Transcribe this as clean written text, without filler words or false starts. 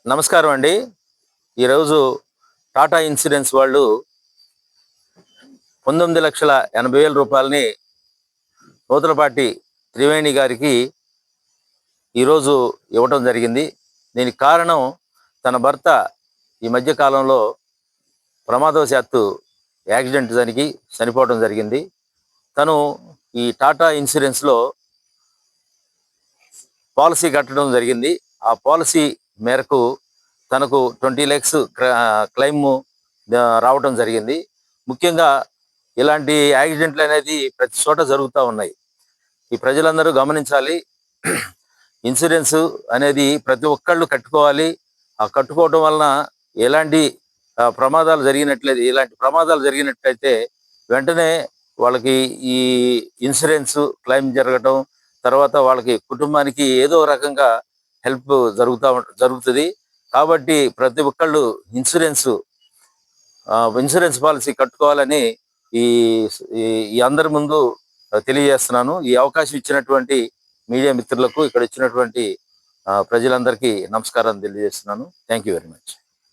నమస్కారం అండి. ఈరోజు టాటా ఇన్సూరెన్స్ వాళ్ళు 19,80,000 రూపాయలని నూతలపాటి త్రివేణి గారికి ఈరోజు ఇవ్వటం జరిగింది. దీనికి కారణం తన భర్త ఈ మధ్య కాలంలో ప్రమాదవశాత్తు యాక్సిడెంట్ జరిగి చనిపోవడం జరిగింది. తను ఈ టాటా ఇన్సూరెన్స్లో పాలసీ కట్టడం జరిగింది. ఆ పాలసీ మేరకు తనకు 20 lakhs క్లెయిమ్ రావడం జరిగింది. ముఖ్యంగా ఇలాంటి యాక్సిడెంట్లు అనేది ప్రతి చోట జరుగుతూ ఉన్నాయి. ఈ ప్రజలందరూ గమనించాలి. ఇన్సూరెన్స్ అనేది ప్రతి ఒక్కళ్ళు కట్టుకోవాలి. ఆ కట్టుకోవడం వలన ఎలాంటి ఇలాంటి ప్రమాదాలు జరిగినట్లయితే వెంటనే వాళ్ళకి ఈ ఇన్సూరెన్స్ క్లెయిమ్ జరగటం, తర్వాత వాళ్ళకి కుటుంబానికి ఏదో రకంగా హెల్ప్ జరుగుతుంది. కాబట్టి ప్రతి ఒక్కళ్ళు ఇన్సూరెన్స్ పాలసీ కట్టుకోవాలని ఈ ఈ అందరి ముందు తెలియజేస్తున్నాను. ఈ అవకాశం ఇచ్చినటువంటి మీడియా మిత్రులకు, ఇక్కడ ఇచ్చినటువంటి ప్రజలందరికీ నమస్కారం తెలియజేస్తున్నాను. Thank you very much.